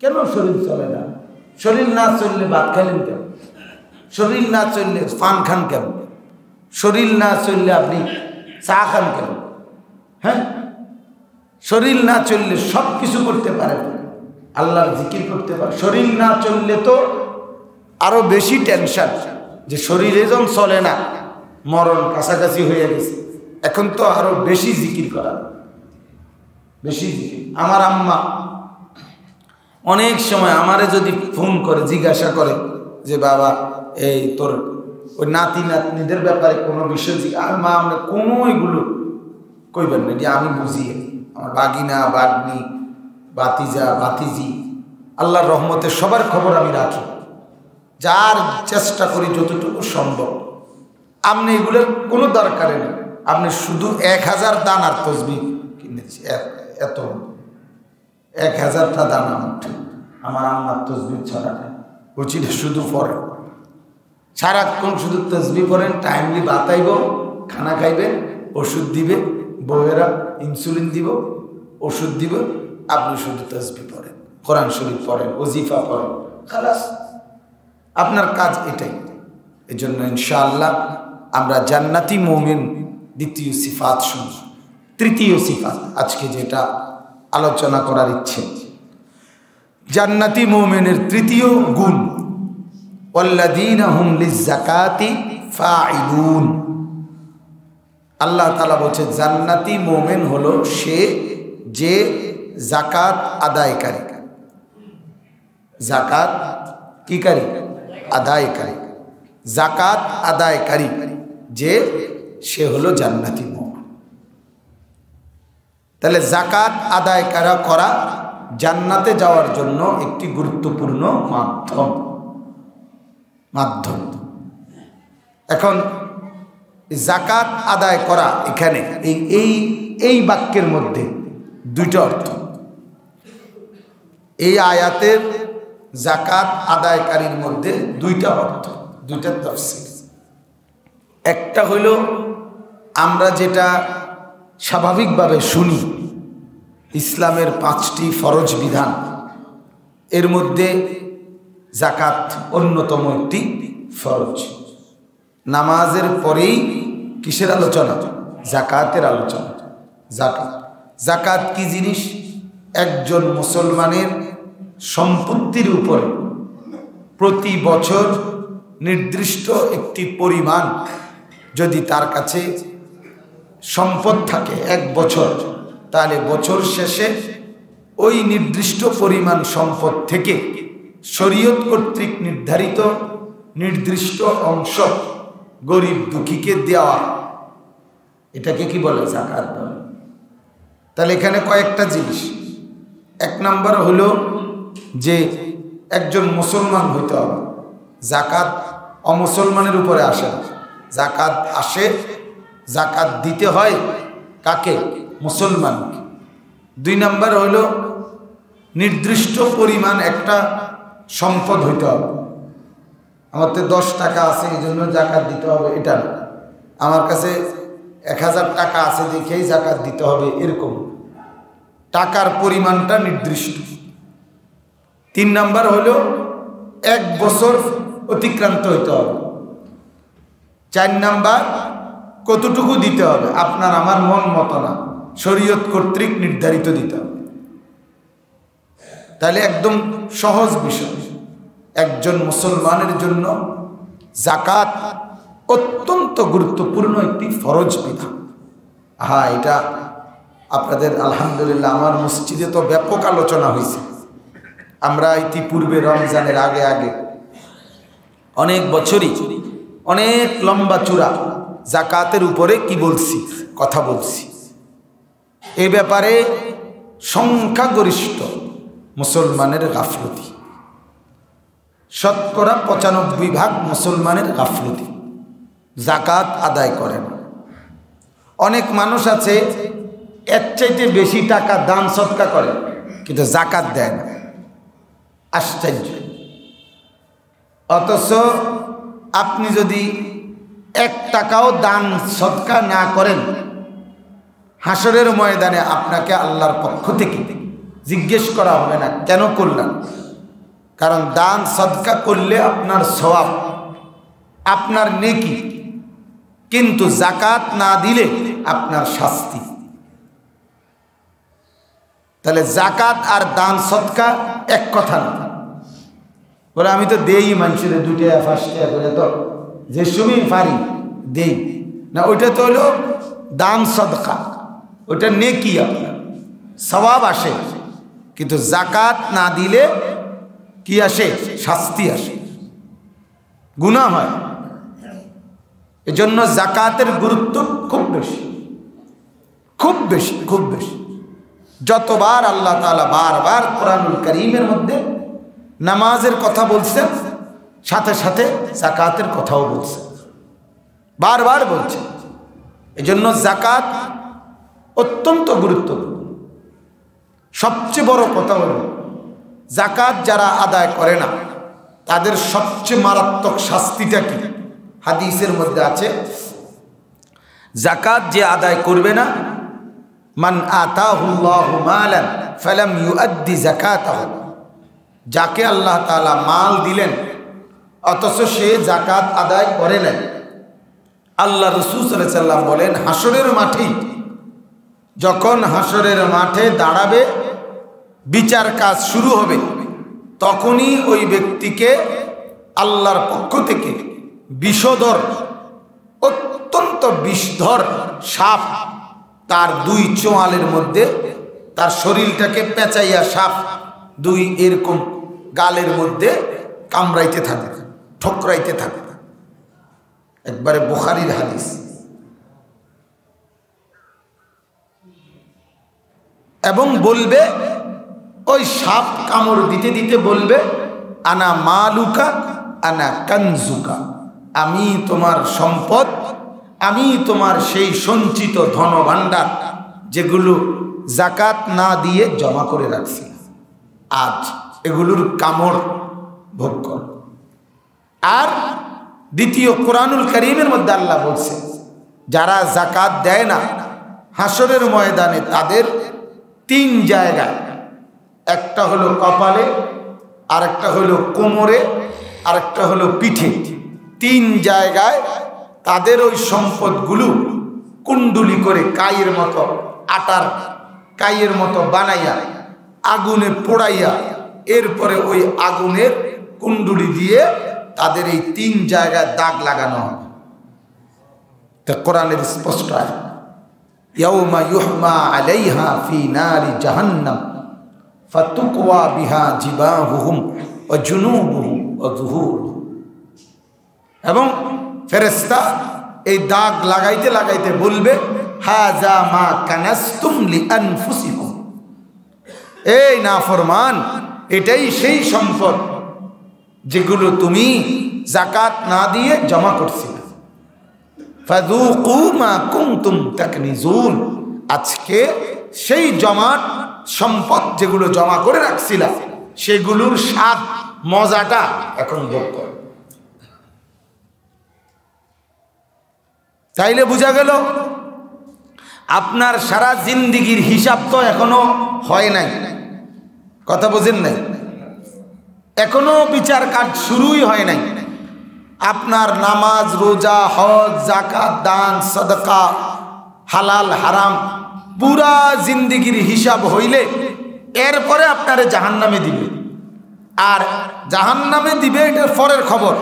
কেন শরীর চলে না? শরীর না চললে ভাত খাইলেন কেন? শরীর না চললে পান খান কেন? শরীর না চললে আপনি চা খান কেন? হ্যাঁ, শরীর না চললে সব কিছু করতে পারেন, আল্লাহর জিকির করতে পারে। শরীর না চললে তো আরো বেশি টেনশন, যে শরীরে যখন চলে না, মরণ কাছাকাছি হয়ে গেছে, এখন তো আরো বেশি জিকির করা, বেশি জিকির। আমার আম্মা অনেক সময় আমারে যদি ফোন করে জিজ্ঞাসা করে যে বাবা এই তোর ওই নাতি নাতনিদের ব্যাপারে কোনো বিষয়, আর মা আমরা কোনো এগুলো কইবেন না, যে আমি বুঝিয়ে আমার বাগিনা বাগনি বাতিজা বাতিজি আল্লাহর রহমতে সবার খবর আমি রাখি, যার চেষ্টা করি যতটুকু সম্ভব। আপনি এগুলোর কোনো দরকারে নেই, আপনি শুধু 1000 দানার তসবিহ কিনেছি, এত 1000টা দানা আমার আম্মার তসবিহ ছড়া নেই, উচিত শুধু পড়েন, সারাক্ষণ শুধু তসবিহ পড়েন, টাইমলি বাতাইব, খানা খাইবেন, ওষুধ দিবে, বউয়েরা ইনসুলিন দিব, ওষুধ দিব, আপনি শুধু তসবিহ পড়েন, কোরআন শরীফ পড়েন, ওজিফা পড়েন, খালাস, আপনার কাজ এটাই। এই জন্য ইনশাআল্লাহ আমরা জান্নাতি মুমিন দ্বিতীয় সিফাত শুনব। তৃতীয় সিফাত আজকে যেটা আলোচনা করার ইচ্ছে, জান্নাতি মুমিনের তৃতীয় গুণ, ওয়াল্লাযীনা হুম লিয-যাকাতি ফাঈলুন। আল্লাহ তাআলা বলছে জান্নাতি মুমিন হলো সে যে যাকাত আদায়কারী। যাকাত কি কারী? আদায়কারী। যাকাত আদায়কারী যে সে হলো জান্নাতি মুমিন। তাহলে যাকাত আদায় করা জান্নাতে যাওয়ার জন্য একটি গুরুত্বপূর্ণ মাধ্যম। এখন যাকাত আদায় করা, এখানে এই বাক্যের মধ্যে দুইটা অর্থ। এই আয়াতের যাকাত আদায়কারীর মধ্যে দুইটা অর্থ, দুইটা তাফসীর। একটা হইল আমরা যেটা স্বাভাবিকভাবে শুনি, ইসলামের 5টি ফরজ বিধান, এর মধ্যে যাকাত অন্যতম একটি ফরজ। নামাজের পরেই কিসের আলোচনা? যাকাতের আলোচনা। যাকাত কি জিনিস? একজন মুসলমানের সম্পত্তির উপরে প্রতি বছর নির্দিষ্ট একটি পরিমাণ যদি তার কাছে সম্পদ থাকে 1 বছর, তাহলে বছর শেষে ওই নির্দিষ্ট পরিমাণ সম্পদ থেকে শরীয়ত কর্তৃক নির্ধারিত নির্দিষ্ট অংশ গরিব দুঃখীকে দেওয়া, এটাকে কি বলে? যাকাত বলে। তাহলে এখানে কয়েকটা জিনিস। 1 নাম্বার হলো যে একজন মুসলমান হইতে হবে। যাকাত অমুসলমানের উপরে আসে না, যাকাত আসে, যাকাত দিতে হয় কাকে? মুসলমানকে। 2 নাম্বার হলো নির্দিষ্ট পরিমাণ একটা সম্পদ হইতে হবে। আমাদের 10 টাকা আছে এই জন্য যাকাত দিতে হবে, এটা না। আমার কাছে 1000 টাকা আছে দেখেই যাকাত দিতে হবে, এরকম টাকার পরিমাণটা নির্দিষ্ট। 3 নাম্বার হলো 1 বছর অতিক্রান্ত হইতে হবে। 4 নাম্বার কতটুকু দিতে হবে? আপনার আমার মন মতো না, শরীয়ত কর্তৃক নির্ধারিত দিতে হবে। তাহলে একদম সহজ বিষয়। একজন মুসলমানের জন্য যাকাত অত্যন্ত গুরুত্বপূর্ণ একটি ফরজ বিধান। এটা আপনাদের আলহামদুলিল্লাহ আমার মসজিদে তো ব্যাপক আলোচনা হয়েছে। আমরা ইতিপূর্বে রমজানের আগে অনেক বছরই অনেক লম্বা চূড়া যাকাতের উপরে কি বলছি, কথা বলছি। এ ব্যাপারে সংখ্যাগরিষ্ঠ মুসলমানের গাফলতি, শতকরা 95% মুসলমানের গাফলতি, যাকাত আদায় করে না। অনেক মানুষ আছে এর চাইতে বেশি টাকা দান সদকা করে কিন্তু যাকাত দেয় না, আশ্চর্য। অথচ আপনি যদি 1 টাকাও দান সদকা না করেন, হাসরের ময়দানে আপনাকে আল্লাহর পক্ষ থেকে জিজ্ঞেস করা হবে না কেন করলেন, কারণ দান সদকা করলে আপনার সওয়াব, আপনার নেকি, কিন্তু জাকাত না দিলে আপনার শাস্তি। তাহলে জাকাত আর দান সদকা এক কথা না। বলে আমি তো দেই মানুষের 2 টাকা 5 টাকা করে, তো যে সময় পারি দেই না, ওইটা তো হলো দান সদকা, ওইটা নেকি, আপনার সওয়াব আসে। কিন্তু জাকাত না দিলে কি আসে? শাস্তি আসে, গুনাহ হয়। এজন্য জাকাতের গুরুত্ব খুব বেশি, খুব বেশি, খুব বেশি। যতবার আল্লাহ তাআলা বারবার কোরআনুল কারীমের মধ্যে নামাজের কথা বলছেন, সাথে সাথে জাকাতের কথাও বলছেন, বারবার বলছেন। এজন্য জাকাত অত্যন্ত গুরুত্বপূর্ণ। সবচেয়ে বড় কথা হলো জাকাত যারা আদায় করে না তাদের সবচেয়ে মারাত্মক শাস্তিটা কি? হাদিসের মধ্যে আছে, জাকাত যে আদায় করবে না, মান আতাহুল্লাহু মালান ফালাম ইউআদ্দি যাকাতাহু, যাকে আল্লাহ তাআলা মাল দিলেন অথচ সে জাকাত আদায় করে না, আল্লাহ রাসূল সাল্লাল্লাহু আলাইহি ওয়াসাল্লাম বলেন হাসরের মাঠে, যখন হাসরের মাঠে দাঁড়াবে, বিচার কাজ শুরু হবে, তখনই ওই ব্যক্তিকে আল্লাহর পক্ষ থেকে বিষধর, অত্যন্ত বিষধর সাপ তার 2 চোয়ালের মধ্যে, তার শরীরটাকে পেঁচাইয়া সাপ 2 এরকম গালের মধ্যে কামড়াইতে থাকে, ঠোকরাইতে থাকে। একবারে বুখারীর হাদিস। এবং বলবে, ওই সাপ কামড় দিতে দিতে বলবে, আনা মালুকা আনা কানজুকা, আমি তোমার সম্পদ, আমি তোমার সেই সঞ্চিত ধন ভাণ্ডার যেগুলো জাকাত না দিয়ে জমা করে রাখছি, আজ এগুলোর কামড় ভোগ কর। আর দ্বিতীয় কোরআনুল কারীমের মধ্যে আল্লাহ বলছে, যারা জাকাত দেয় না হাসরের ময়দানে তাদের 3 জায়গায়, একটা হলো কপালে, আরেকটা হলো কোমরে, আরেকটা হলো পিঠে, 3 জায়গায় তাদের ওই সম্পদগুলো কুণ্ডুলি করে কাইয়ের মতো, আটার কাইয়ের মতো বানাইয়া আগুনে পোড়াইয়া, এরপরে ওই আগুনের কুণ্ডুলি দিয়ে তাদের এই 3 জায়গায় দাগ লাগানো হবে। তা কোরআনের স্পষ্ট আছে, ইয়াউমা ইউহমা আলাইহা ফি নারি জাহান্নাম ফাতুকওয়া বিহা জিবাহুহুম ওয়া জুনুবুহুম ওয়া যুহুরুহুম। এবং ফেরেশতা এই দাগ লাগাইতে লাগাইতে বলবে, হাযা মা কানাসতুম লিআনফুসিকুম, এই নাফরমান, এটাই সেই সম্পদ যেগুলো তুমি জাকাত না দিয়ে জমা করছিলে। ফাযুকু মা কুনতুম তাকনিজুন, আজকে সেই জমাট সম্পদ যেগুলো জমা করে রাখছিলা সেগুলোর স্বাদ মজাটা এখন ভোগ করো। তাইলে বোঝা গেল আপনার সারা জিন্দেগির হিসাব তো এখনো হয় নাই। কথা বোঝেন নাই? এখনো বিচার কাজ শুরুই হয় নাই। আপনার নামাজ, রোজা, হজ, যাকাত, দান, সাদকা, হালাল হারাম পুরা জিন্দেগির হিসাব হইলে এরপরে আপনারে জাহান্নামে দিবে। আর জাহান্নামে দিবে এটার পরের খবর।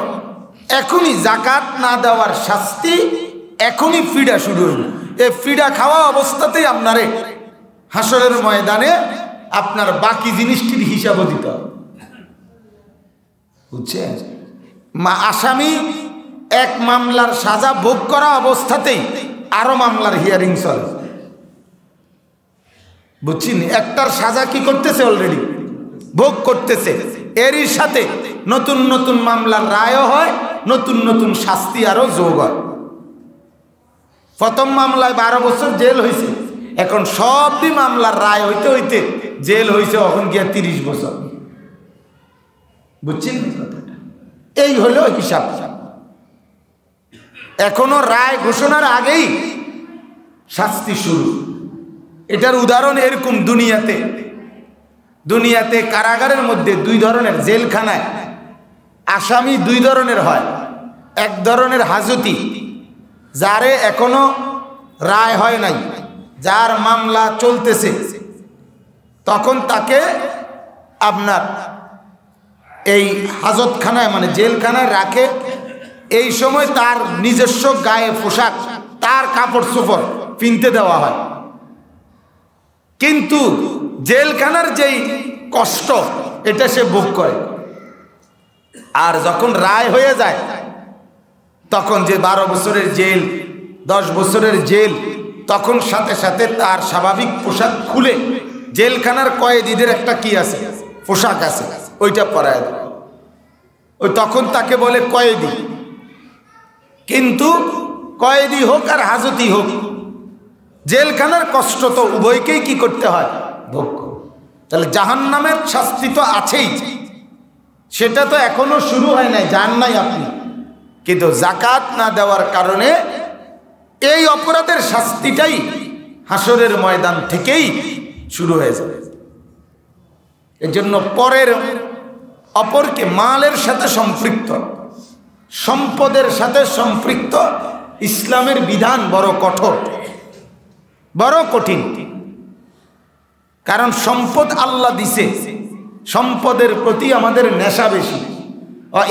এখনই জাকাত না দেওয়ার শাস্তি, এখনই ফিডা শুরু হইল। এই ফিডা খাওয়া অবস্থাতেই আপনারে হাসরের ময়দানে আপনার বাকি জিনিসটির হিসাবও দিতে হবে। বুঝছেন? আসামি এক মামলার সাজা ভোগ করা অবস্থাতেই আরো মামলার হিয়ারিং চলে। বুঝছেন? একটার সাজা কি করতেছে? অলরেডি ভোগ করতেছে। এরই সাথে নতুন নতুন মামলার রায়ও হয়, নতুন নতুন শাস্তি আরো যোগ হয়। প্রথম মামলায় 12 বছর জেল হয়েছে, এখন সবই মামলার রায় হইতে হইতে জেল হয়েছে এখন গিয়া 30 বছর। বুঝছেন? এই হলো হিসাব। এখনো রায় ঘোষণার আগেই শাস্তি শুরু। এটার উদাহরণ এরকম দুনিয়াতে দুনিয়াতে কারাগারের মধ্যে দুই ধরনের, জেলখানায় আসামি দুই ধরনের হয়। এক ধরনের হাজতি, যারে এখনো রায় হয় নাই, যার মামলা চলতেছে, তখন তাকে আপনার এই হাজতখানায় মানে জেলখানায় রাখে। এই সময় তার নিজস্ব গায়ে পোশাক, তার কাপড় চোপড় কিনতে দেওয়া হয়। কিন্তু জেলখানার যেই কষ্ট এটা সে ভোগ করে। আর যখন রায় হয়ে যায় তখন যে 12 বছরের জেল, 10 বছরের জেল, তখন সাথে সাথে তার স্বাভাবিক পোশাক খুলে, জেলখানার কয়েদিদের একটা কি আছে, পোশাক আছে, ওইটা পরায় দেয়। ওই তখন তাকে বলে কয়েদি। কিন্তু কয়েদি হোক আর হাজতি হোক, জেলখানার কষ্ট তো উভয়কেই কি করতে হয়, ভোগ। তাহলে জাহান্নামের শাস্তি তো আছেই, সেটা তো এখনো শুরু হয় নাই, জান নাই আপনি। কিন্তু যাকাত না দেওয়ার কারণে এই অপরাধের শাস্তিটাই হাসরের ময়দান থেকেই শুরু হয়ে যাবে। এজন্য পরের অপরকে মালের সাথে সম্পৃক্ত, সম্পদের সাথে সম্পৃক্ত ইসলামের বিধান বড় কঠোর, বড় কঠিন। কারণ সম্পদ আল্লাহ দিছে, সম্পদের প্রতি আমাদের নেশা বেশি।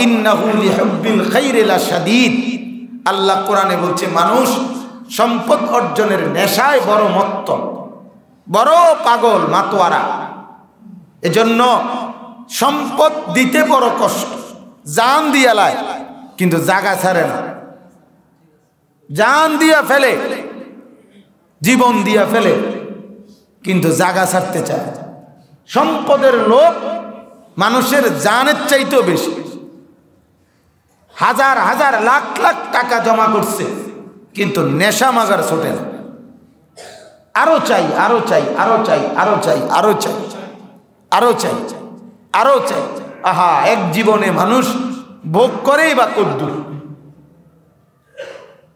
ইন্নাহু লিহুব্বিল খাইরি লাশাদীদ, আল্লাহ কোরআনে বলছে মানুষ সম্পদ অর্জনের নেশায় বড় মত্ত, বড় পাগল মাতোয়ারা। এজন্য সম্পদ দিতে বড় কষ্ট, জান দিয়া লায় কিন্তু জাগা ছাড়ে না, জান দিয়া ফেলে, জীবন দিয়া ফেলে, কিন্তু জাগা ছাড়তে চায়। সম্পদের লোভ মানুষের জানের চাইতেও বেশি। হাজার হাজার লাখ লাখ টাকা জমা করছে, কিন্তু নেশা মাজার ছোটে না, আরো চাই, আরো চাই, আরো চাই, আরো চাই, আরো চাই, আরো চাই, আরো চাই। আহা, এক জীবনে মানুষ ভোগ করেই বা কদ্দুর।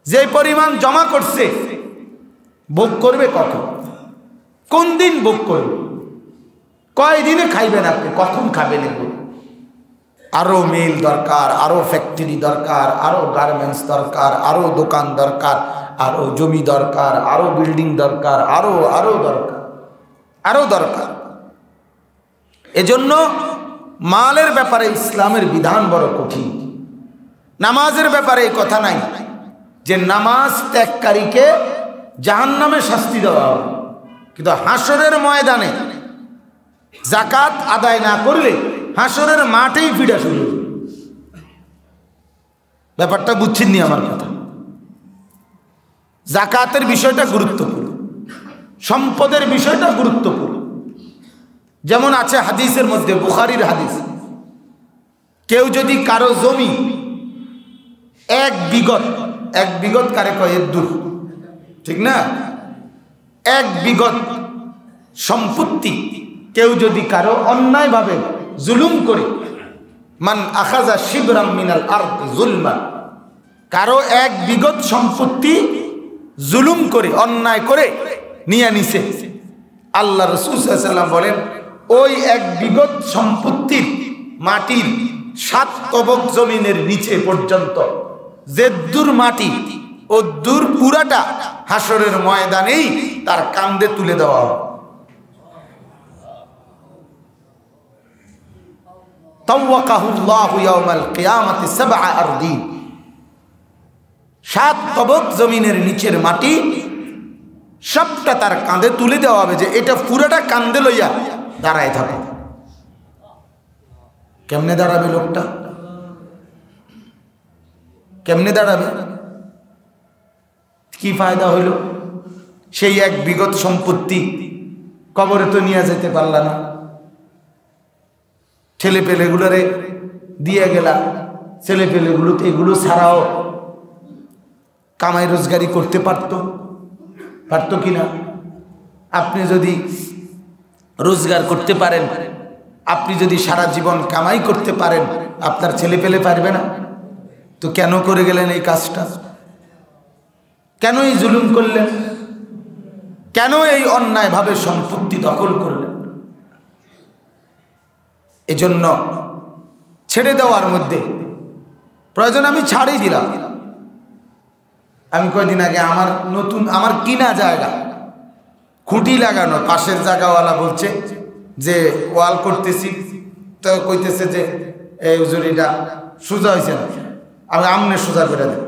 যে পরিমাণ জমা করছে ভোগ করবে কখন, কোন দিন ভোগ করবে, কয়দিনে খাইবেন আপনি, কখন খাবেন? আরো মিল দরকার, আরো ফ্যাক্টরি দরকার, আরো গার্মেন্টস দরকার, আরো দোকান দরকার, আরো জমি দরকার, আরো বিল্ডিং দরকার, আরো আরো দরকার, আরো দরকার। এজন্য মালের ব্যাপারে ইসলামের বিধান বড় কঠিন। নামাজের ব্যাপারে এই কথা নাই যে নামাজ ত্যাগকারীকে জাহান্নামে শাস্তি দেওয়া হবে, কিন্তু হাসরের ময়দানে যাকাত আদায় না করলে হাসরের মাঠেই পিড়া শুরু। ব্যাপারটা বুঝছেন নি আমার কথা? যাকাতের বিষয়টা গুরুত্বপূর্ণ, সম্পদের বিষয়টা গুরুত্বপূর্ণ। যেমন আছে হাদিসের মধ্যে, বুখারীর হাদিস, কেউ যদি কারো জমি এক বিগত কারে কয়, দূর, ঠিক না, এক বিগত সম্পত্তি কেউ যদি কারো অন্যায়ভাবে জুলুম করে, মান আখাযা শিবরাম মিনাল আরদ যুলমান, কারো এক বিগত সম্পত্তি জুলুম করে, অন্যায় করে নিয়ে নিছে, আল্লাহ রাসূল সাল্লাল্লাহু আলাইহি ওয়াসাল্লাম বলেন ওই এক বিগত সম্পত্তির মাটির 7 তবক জমিনের নিচে পর্যন্ত যে দূর মাটি, ও দূর পুরাটা হাসরের ময়দানেই তার কাঁধে তুলে দেওয়া হবে। তাওয়াকাহুল্লাহু ইয়াওমাল কিয়ামাতি 7 আরদিন, 7 তবক জমিনের নিচের মাটি সবটা তার কাঁধে তুলে দেওয়া হবে, যে এটা পুরাটা কাঁধে লইয়া দাঁড়ায় থাকে। কেমনে দাঁড়াবে লোকটা, কেমনে দাঁড়াবে? কি ফায়দা হইল? সেই এক বিগত সম্পত্তি কবরে তো নিয়ে যেতে পারলা না, ছেলে পেলেগুলোরে দিয়ে গেলা, ছেলে পেলেগুলোতে এগুলো ছাড়াও কামাই রোজগারি করতে পারতো কিনা? আপনি যদি রোজগার করতে পারেন, আপনি যদি সারা জীবন কামাই করতে পারেন, আপনার ছেলে পেলে পারবে না? তো কেন করে গেলেন এই কাজটা? কেন এই জুলুম করলেন? কেন এই অন্যায়ভাবে সম্পত্তি দখল করলেন? এজন্য ছেড়ে দেওয়ার মধ্যে প্রয়োজন আমি ছাড়ই দিলাম। আমি কয়েকদিন আগে আমার কিনা জায়গা খুঁটি লাগানো, পাশের জায়গাওয়ালা বলছে যে ওয়াল করতেছি, তো কইতেছে যে এই হুজুরিটা সোজা হয়েছে না, আমি আমনে সোজা করে দেব।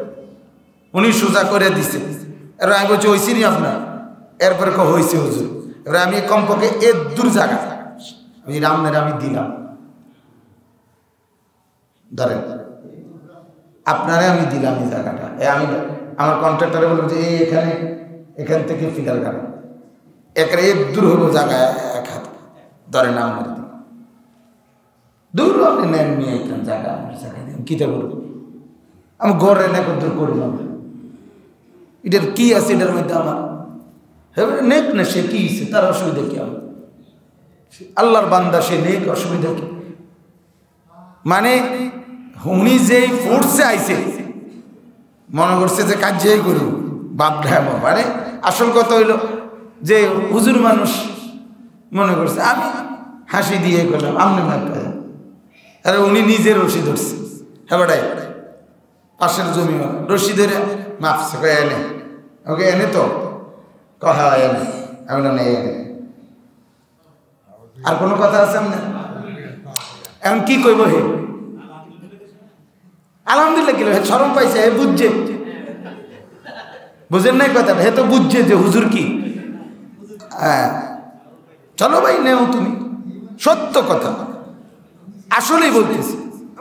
উনি সোজা করে দিছে, এবার আমি বলছি হয়েছি নি আপনার, এরপরে হয়েছে হুজুর। এবার আমি কমপক্ষে এর দূর জায়গা ওই রামনের আমি দিলাম, ধরেন আপনারে আমি দিলাম এই জায়গাটা। আমি আমার কন্ট্রাক্টরে বললাম যে এখান থেকে ফিগার কাটা একের এর দূর হলো জায়গায় এক হাত, ধরেন আমার দূর আপনি নেন নিয়ে এখান জায়গা আমার জায়গায় দিন কীটা করবো, আমি ঘরে নেক দূর করলাম। এটার কি আছে এটার মধ্যে আমার নেক না, সে কি তার অসুবিধা কি? আমার আল্লাহর বান্দা, সে নেক, অসুবিধা কি? মানে উনি যেই ফোর্সে আইছে মনে করছে যে কাজই করু বাপটা, মানে আসল কথা হইল যে হুজুর মানুষ মনে করছে আমি হাসি দিয়ে করলাম আমনি মাপটা, আরে উনি নিজে রশি ধরছে। হ্যাঁ বেটাই পাশের জমি রশি ধরে মাপছে, এনে ওকে এনে তো কহা এনে, আমি না নেই এনে। আর কোনো কথা আছে না? এখন কি কইব? হে আলহামদুলিল্লাহ কি শরম পাইছে, হে বুঝছে, বুঝেন নাই কথা, হে তো বুঝছে যে হুজুর কি। হ্যাঁ চলো ভাই নেও, তুমি সত্য কথা আসলেই বলতেছি,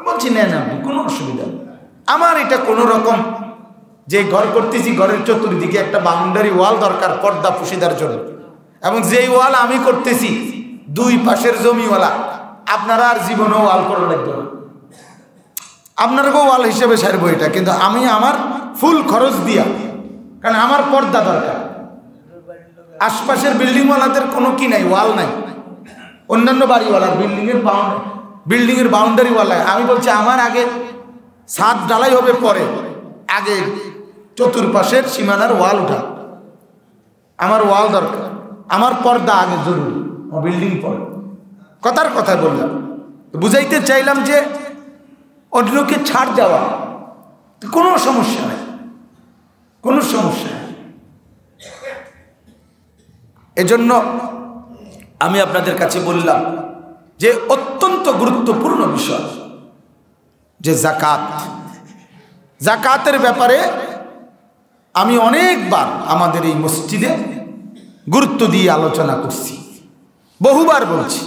বলছি নেন আপনি, কোনো অসুবিধা নেই। আমার এটা কোনো রকম যে ঘর করতেছি, ঘরের চতুর্দিকে একটা বাউন্ডারি ওয়াল দরকার পর্দা পুশিদার জন্য, এবং যেই ওয়াল আমি করতেছি দুই পাশের জমিওয়ালা, আপনারা আর জীবনেও ওয়াল করে লাগবে না, আপনারকেও ওয়াল হিসেবে সারবো এটা, কিন্তু আমি আমার ফুল খরচ দিয়া, কারণ আমার পর্দা দরকার। আশপাশের বিল্ডিংওয়ালাদের কোনো কি নাই, ওয়াল নাই, অন্যান্য বাড়িওয়ালার বিল্ডিংয়ের বাউন্ডারিওয়ালা। আমি বলছি আমার আগে ছাদ ঢালাই হবে, পরে আগে চতুর্পাশের সীমানার ওয়াল উঠা, আমার ওয়াল দরকার, আমার পর্দা আগে জরুরি, বিল্ডিং পরে। কথার কথা বললাম, বুঝাইতে চাইলাম যে অন্যকে ছাড় দেওয়া কোনো সমস্যা নেই, কোনো সমস্যা নেই। এজন্য আমি আপনাদের কাছে বললাম যে অত্যন্ত গুরুত্বপূর্ণ বিষয় যে জাকাত। জাকাতের ব্যাপারে আমি অনেকবার আমাদের এই মসজিদে গুরুত্ব দিয়ে আলোচনা করছি, বহুবার বলছি,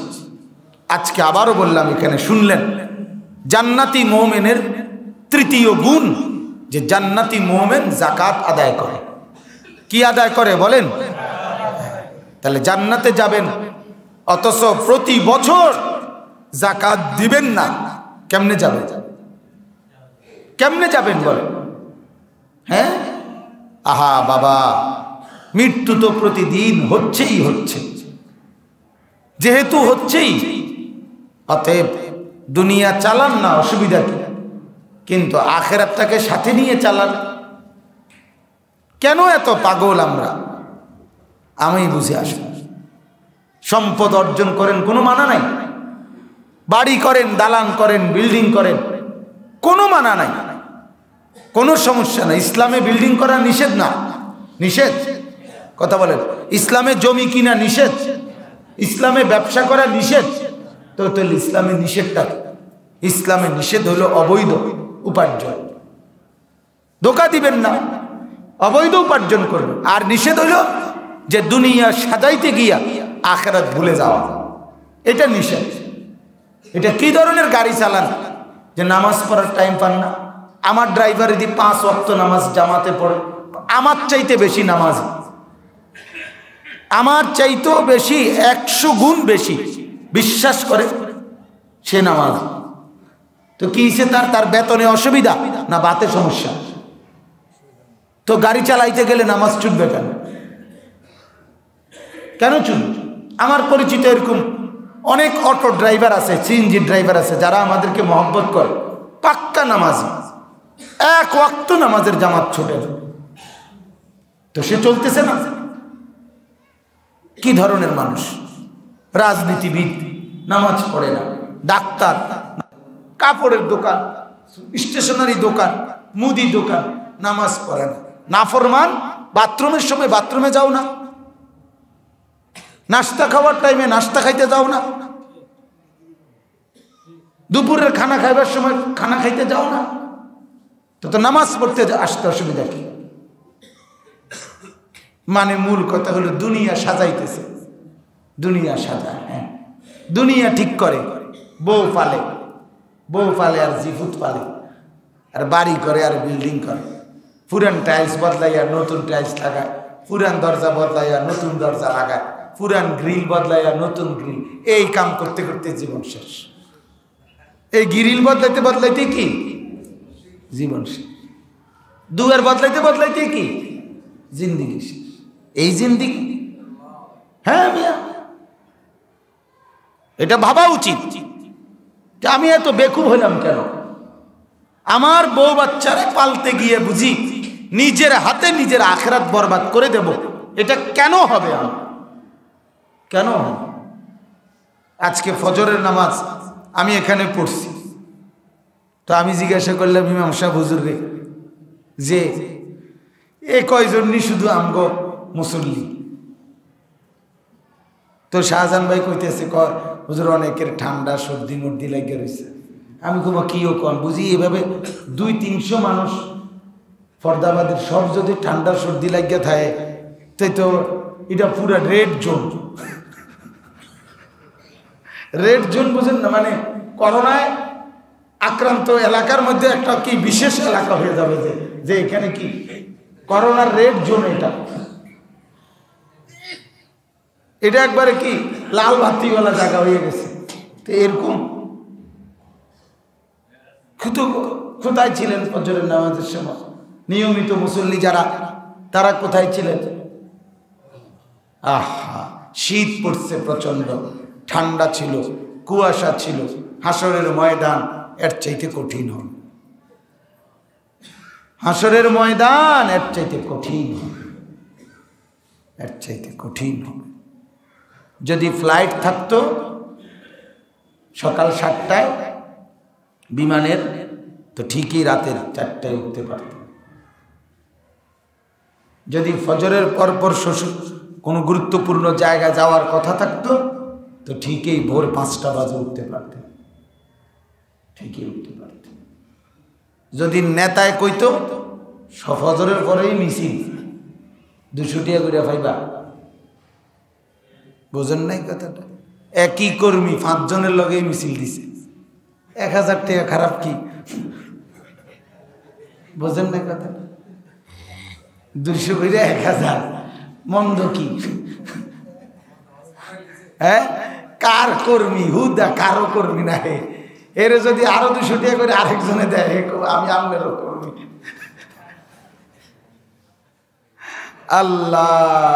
আজকে আবারও বললাম। এখানে শুনলেন জান্নাতি মুমিনের তৃতীয় গুণ যে জান্নাতি মুমিন যাকাত আদায় করে। কি আদায় করে বলেন? তাহলে জান্নাতে যাবেন অথচ প্রতি বছর যাকাত দিবেন না, কেমনে যাবেন? কেমনে যাবেন বলেন? হ্যাঁ, আহা বাবা, মৃত্যু তো প্রতিদিন হচ্ছেই হচ্ছে, যেহেতু হচ্ছেই অতএব দুনিয়া চালান না, অসুবিধা কি, কিন্তু আখেরাতটাকে সাথে নিয়ে চালান। কেন এত পাগল আমরা? আমি বুঝে আসি। সম্পদ অর্জন করেন, কোনো মানা নাই, বাড়ি করেন, দালান করেন, বিল্ডিং করেন, কোনো মানা নাই, কোনো সমস্যা নাই। ইসলামে বিল্ডিং করা নিষেধ না? নিষেধ। কথা বলেন, ইসলামে জমি কিনা নিষেধ, ইসলামে ব্যবসা করা নিষেধ। তো তাহলে ইসলামে নিষেধটা, ইসলামে নিষেধ হলো অবৈধ উপার্জন, ধোঁকা দিবেন না, অবৈধ উপার্জন করবেন। আর নিষেধ হলো যে দুনিয়া সাজাইতে গিয়া আখিরাত ভুলে যাওয়া, এটা নিষেধ। এটা কি ধরনের গাড়ি চালান যে নামাজ পড়ার টাইম পান না? আমার ড্রাইভার যদি 5 ওয়াক্ত নামাজ জামাতে পড়ে, আমার চাইতে বেশি নামাজ, আমার চাইতেও বেশি 100 গুণ বেশি বিশ্বাস করে সে নামাজ, তো কি সে তার বেতনে অসুবিধা না বাতে সমস্যা? তো গাড়ি চালাইতে গেলে নামাজ ছুটবে কেন? কেন ছুটবে? আমার পরিচিত এরকম অনেক অটো ড্রাইভার আছে, সিএনজি ড্রাইভার আছে, যারা আমাদেরকে মহব্বত করে, পাক্কা নামাজ, 1 ওয়াক্ত নামাজের জামাত ছুটে, তো সে চলতেছে না। কি ধরনের মানুষ? রাজনীতিবিদ, নামাজ পড়ে না, ডাক্তার, কাপড়ের দোকান, স্টেশনারি দোকান, মুদি দোকান, নামাজ পড়ে না। নাফরমান, বাথরুমের সময় বাথরুমে যাও না, নাস্তা খাওয়ার টাইমে নাস্তা খাইতে যাও না, দুপুরের খানা খাইবার সময় খানা খাইতে যাও না, তো নামাজ পড়তে আসতে অসুবিধা কি? মানে মূল কথা হলো দুনিয়া সাজাইতেছে, দুনিয়া সাজায়, হ্যাঁ দুনিয়া ঠিক করে, বউ পালে, বউ পালে আর জিফুত পালে, আর বাড়ি করে আর বিল্ডিং করে, পুরান টাইলস বদলাইয়া নতুন টাইলস লাগায়, পুরান দরজা বদলাইয়া নতুন দরজা লাগায়, পুরান গ্রিল বদলাইয়া নতুন গ্রিল। এই কাম করতে করতে জীবন শেষ। এই গ্রিল বদলাইতে বদলাইতে কি জীবন শেষ, দুয়ার বদলাইতে বদলাইতে কি জিন্দিগি শেষ। এই জিন্দিগি, হ্যাঁ মিয়া, এটা ভাবা উচিত যে আমি এত বেকুব হইলাম কেন? আমার বউ বাচ্চারে পালতে গিয়ে বুঝি নিজের হাতে নিজের আখিরাত বরবাদ করে দেব, এটা কেন হবে? আমার কেন? আজকে ফজরের নামাজ আমি এখানে পড়ছি, তো আমি জিজ্ঞাসা করলাম ইমাম সাহেব হুজুরকে যে এ কয়জনই শুধু আমগো মুসল্লি? তো শাহজাহান ভাই কইতেছে, কয় হুজুর অনেকের ঠান্ডা সর্দি মর্দি লাগিয়ে রয়েছে। আমি খুব কিও কম বুঝি, এভাবে 200-300 মানুষ ফরদাবাদের সব যদি ঠান্ডা সর্দি লাগিয়ে থাকে, তাই তো এটা পুরো রেড জোন। রেড জোন বুঝেন না, মানে করোনায় আক্রান্ত এলাকার মধ্যে একটা কি বিশেষ এলাকা হয়ে যাবে, যে এখানে কি করোনার রেড জোন। এটা একবারে কি লাল বাতিওয়ালা জায়গা হয়ে গেছে। তো এরকম কোথায় ছিলেন ফজরের নামাজের সময় নিয়মিত মুসল্লি যারা, তারা কোথায় ছিলেন? আহা, শীত পড়ছে প্রচন্ড, ঠান্ডা ছিল, কুয়াশা ছিল, হাসরের ময়দান এর চাইতে কঠিন হবে। হাসরের ময়দান এর চাইতে কঠিন হবে, এর চাইতে কঠিন হবে। যদি ফ্লাইট থাকতো সকাল 7টায় বিমানের, তো ঠিকই রাতের 4টায় উঠতে পারত। যদি ফজরের পরপর কোনো গুরুত্বপূর্ণ জায়গায় যাওয়ার কথা থাকতো, তো ঠিকই ভোর 5টা বাজে উঠতে পারত, ঠিকই উঠতে পারত। যদি নেতায় কইতো ফজরের পরেই মিছিল 200 টাকা করে পাইবা, বোঝেন নাই কথাটা? একই কর্মী 5 জনের লগেই মিছিল দিছে, 1000 টাকা খারাপ কি? বোঝেন নাই কথাটা? 200 করে 1000 মন্দ কি? হ্যাঁ, কার কর্মী? হুদা কারো কর্মী না। এর যদি আরো 200 টাকা করে আরেকজনে দেয়, আমি আপনারও কর্মী। আল্লাহ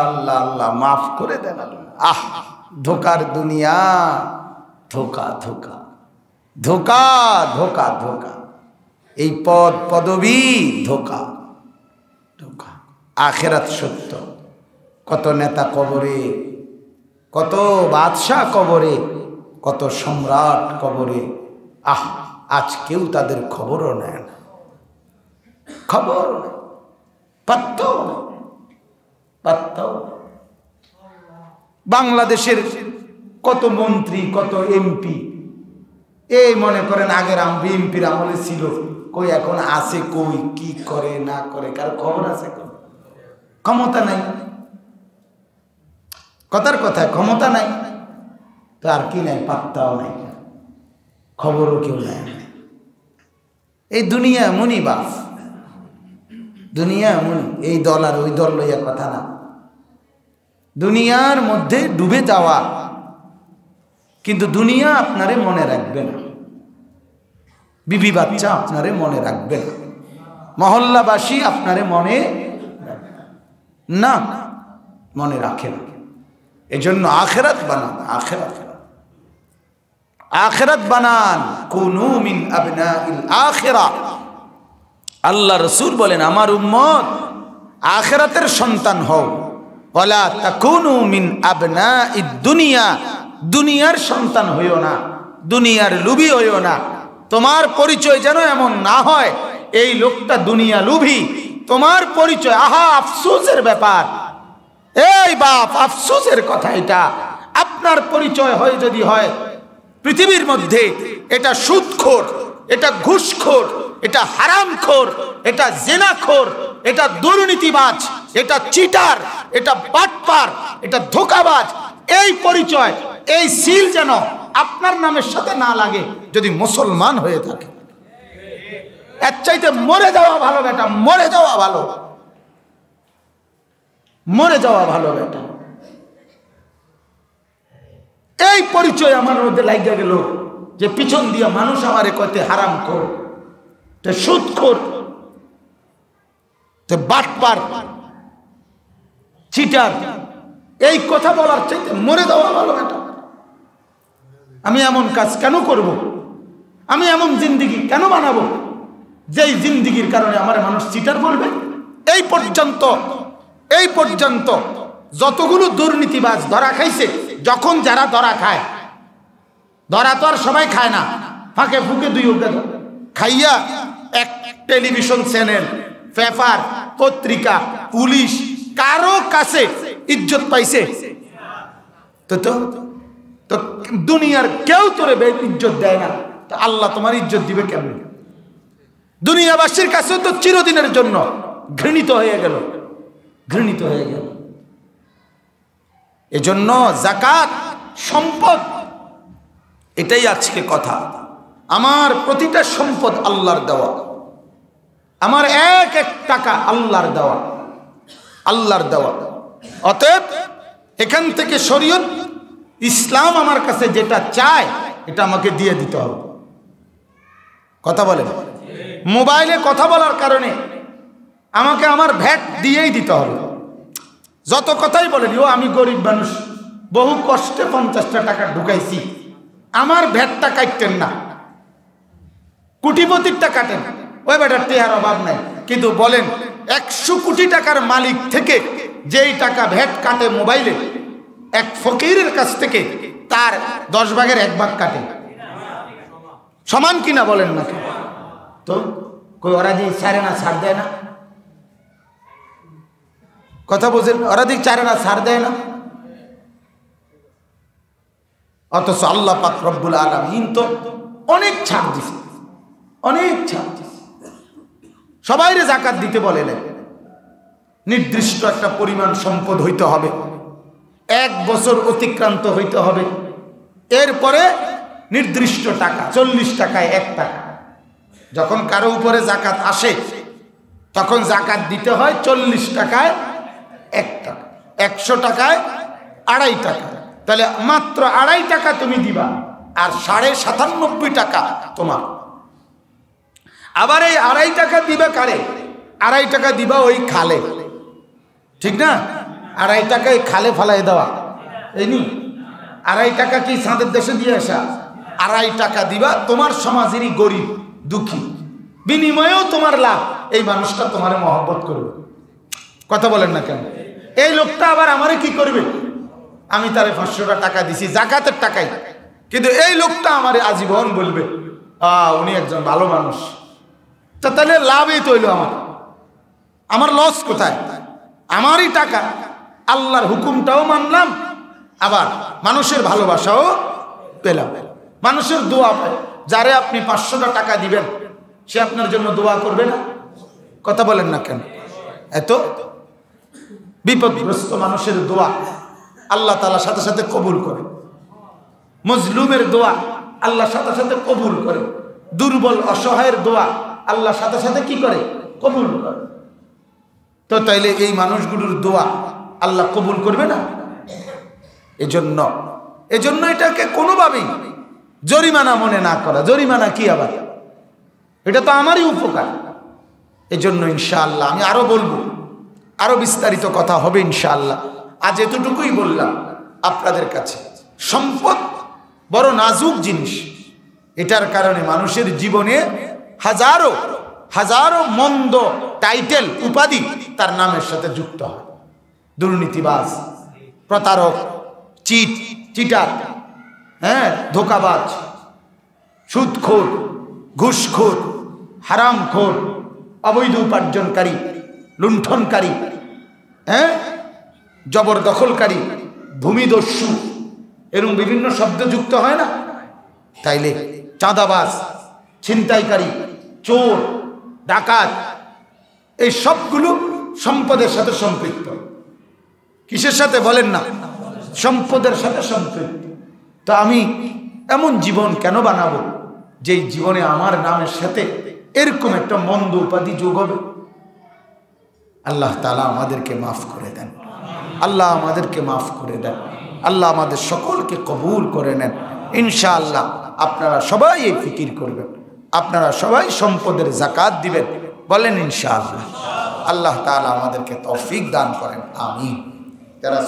আল্লাহ আল্লাহ মাফ করে দেন। আহ, ধোকার দুনিয়া, ধোকা ধোকা ধোকা ধোকা ধোকা, এই পদ পদবী ধোকা ধোকা। আখেরাত সত্য। কত নেতা কবরে, কত বাদশাহ কবরে, কত সম্রাট কবরে। আহ, আজ কেউ তাদের খবরও নেয় না, খবর পাত্তাও পাত্তাও। বাংলাদেশের কত মন্ত্রী, কত এমপি, এই মনে করেন আগের এমপির আমলে ছিল, কই এখন আছে, কই কি করে না করে, কার খবর আছে? ক্ষমতা নাই, কথার কথা ক্ষমতা নাই, তো আর কি নাই? পাত্তাও নাই, খবরও কেউ নাই। এই দুনিয়া এমনই বাস, দুনিয়া এমন। এই দল আর ওই দল লইয়া কথা না, দুনিয়ার মধ্যে ডুবে যাওয়া, কিন্তু দুনিয়া আপনারে মনে রাখবে না, বিবি বাচ্চা আপনারে মনে রাখবে না, মহল্লাবাসী আপনারে মনে না, মনে রাখে না। এজন্য আখিরাত বানান, আখিরাত আখিরাত বানান। কুনু মিন আবনাইল আখিরা। আল্লাহ রাসূল বলেন, আমার উম্মত আখিরাতের সন্তান হও। ওয়ালা তাকুনু মিন আবনাইদ দুনিয়া। দুনিয়ার সন্তান হইও না, দুনিয়ার লুভি হইও না। তোমার পরিচয় যেন এমন না হয় এই লোকটা দুনিয়া লুভি। তোমার পরিচয়, আহা আফসোসের ব্যাপার, এই বাপ আফসোসের কথা। এটা আপনার পরিচয় হয় যদি হয় পৃথিবীর মধ্যে এটা সুদখোর, এটা ঘুষখোর, এটা হারামখোর, এটা জেনাখোর, এটা দুর্নীতিবাজ, এটা চিটার, এটা বাটপার, এটা ধোঁকাবাজ, এই পরিচয়, এই সিল যেন আপনার নামের সাথে না লাগে যদি মুসলমান হয়ে থাকে। এর চাইতে মরে যাওয়া ভালো বেটা, মরে যাওয়া ভালো, মরে যাওয়া ভালো বেটা। এই পরিচয় আমার মধ্যে লাগিয়া গেল যে পিছন দিয়ে মানুষ আমারে কইতে হারামখোর, তে সুদখোর, তে বাটপার, চিটার, এই কথা বলার চাইতে মরে যাওয়া ভালো বেটা। আমি এমন কাজ কেন করব? আমি এমন জিন্দিগি কেন বানাবো যেই জিন্দিগির কারণে আমার মানুষ চিটার বলবে? এই পর্যন্ত যতগুলো দুর্নীতিবাজ ধরা খাইছে, যখন যারা ধরা খায়, ধরা তো আর সবাই খায় না, ফাঁকে ফুঁকে দুই খাইয়া এক টেলিভিশন চ্যানেল, পেপার, পত্রিকা, পুলিশ কারো কাছে ইজ্জত পাইছে? তো তো দুনিয়ার কেউ তোরে ইজ্জত দেয় না, তো আল্লাহ তোমার ইজ্জত দিবে কেমন? দুনিয়াবাসীর কাছে তো চিরদিনের জন্য ঘৃণিত হয়ে গেল, ঘৃণিত হয়ে গেল। এজন্য যাকাত সম্পদ, এটাই আজকে কথা। আমার প্রতিটা সম্পদ আল্লাহর দেওয়া, আমার এক এক টাকা আল্লাহর দেওয়া, আল্লাহর দেওয়া। অতএব এখান থেকে শরীয়ত ইসলাম আমার কাছে যেটা চায় এটা আমাকে দিয়ে দিতে হবে। কথা বলেন, মোবাইলে কথা বলার কারণে আমাকে আমার ভ্যাট দিয়েই দিতে হবে। যত কথাই বলেন, ও আমি গরিব মানুষ, বহু কষ্টে 50টা টাকা ঢুকাইছি, আমার ভ্যাটটা কাটতেন না, কোটিপতিরটা কাটেন, ওই বেটার টেহার অভাব নাই। কিন্তু বলেন 100 কোটি টাকার মালিক থেকে যেই টাকা ভ্যাট কাটে মোবাইলে, এক ফকিরের কাছ থেকে তার 10 ভাগের 1 ভাগ কাটে, সমান কিনা বলেন না? তো কই ওরা যে ছাড়ে না, ছাড় দেয় না? কথা বোঝেন? ওরা দিক ছাড়ে না, ছাড় দেয় না। অথচ আল্লাহ পাক রব্বুল আলামিন তো অনেক ছাড় দিছে, অনেক ছাড় দিছে। সবাইরে যাকাত দিতে বলে না, নির্দিষ্ট একটা পরিমাণ সম্পদ হইতে হবে, 1 বছর অতিক্রান্ত হইতে হবে, এরপরে নির্দিষ্ট টাকা, 40 টাকায় 1 টাকা। যখন কারো উপরে যাকাত আসে তখন যাকাত দিতে হয় 40 টাকায় 1 টাকা, 100 টাকায় 2.5 টাকা। তাহলে মাত্র 2.5 টাকা তুমি দিবা, আর 97.5 টাকা তোমার। আবার এই 2.5 টাকা দিবা কারে? 2.5 টাকা দিবা ওই খালে, ঠিক না? 2.5 টাকায় খালে ফালাই দেওয়া, এই নি 2.5 টাকা কি চাঁদের দেশে দিয়ে আসা? 2.5 টাকা দিবা তোমার সমাজেরই গরিব দুঃখী, বিনিময়েও তোমার লাভ, এই মানুষটা তোমারে মহব্বত করবে। কথা বলেন না কেন? এই লোকটা আবার আমারে কি করবে? আমি তারে 500 টাকা দিছি যাকাতের টাকায়, কিন্তু এই লোকটা আমারে আজীবন বলবে উনি একজন ভালো মানুষ। তো তাহলে লাভই তো হইল আমার লস কোথায়? আমারই টাকা, আল্লাহর হুকুমটাও মানলাম, আবার মানুষের ভালোবাসাও পেলাম, মানুষের দোয়া পাই। যারে আপনি 500 টাকা দিবেন সে আপনার জন্য দোয়া করবে না? কথা বলেন না কেন? এত বিপদগ্রস্ত মানুষের দোয়া আল্লাহ তাআলা সাথে সাথে কবুল করে, মজলুমের দোয়া আল্লাহ সাথে সাথে কবুল করে, দুর্বল অসহায়ের দোয়া আল্লাহ সাথে সাথে কি করে? কবুল করে। তো তাইলে এই মানুষগুলোর দোয়া আল্লাহ কবুল করবে না? এজন্য এটাকে কোনোভাবেই জরিমানা মনে না করা। জরিমানা কি আবার? এটা তো আমারই উপকার। এজন্য ইনশাআল্লাহ আমি আরো বলবো, আরো বিস্তারিত কথা হবে ইনশাআল্লাহ। আজ এতটুকুই বললাম আপনাদের কাছে। সম্পদ বড় নাজুক জিনিস, এটার কারণে মানুষের জীবনে হাজারো হাজারো মন্দ টাইটেল উপাধি তার নামের সাথে যুক্ত হয়। দুর্নীতিবাজ, প্রতারক, চিটার, হ্যাঁ, ধোঁকাবাজ, সুদখোর, ঘুষখোর, হারামখোর, অবৈধ উপার্জনকারী, লুণ্ঠনকারী, জবরদখলকারী, ভূমিদস্যু, এরকম বিভিন্ন শব্দ যুক্ত হয় না? তাইলে চাঁদাবাজ, ছিনতাইকারী, চোর, ডাকাত, এই সবগুলো সম্পদের সাথে সম্পৃক্ত। কিসের সাথে বলেন না? সম্পদের সাথে সম্পৃক্ত। তো আমি এমন জীবন কেন বানাবো যেই জীবনে আমার নামের সাথে এরকম একটা মন্দ উপাধি যোগ হবে? আল্লাহ তাআলা আমাদেরকে মাফ করে দেন, আল্লাহ আমাদেরকে মাফ করে দেন, আল্লাহ আমাদের সকলকে কবুল করে নেন ইনশাআল্লাহ। আপনারা সবাই এই ফিকির করবেন, আপনারা সবাই সম্পদের যাকাত দিবেন, বলেন ইনশাআল্লাহ। আল্লাহ তাআলা আমাদেরকে তৌফিক দান করেন, আমিন। যারা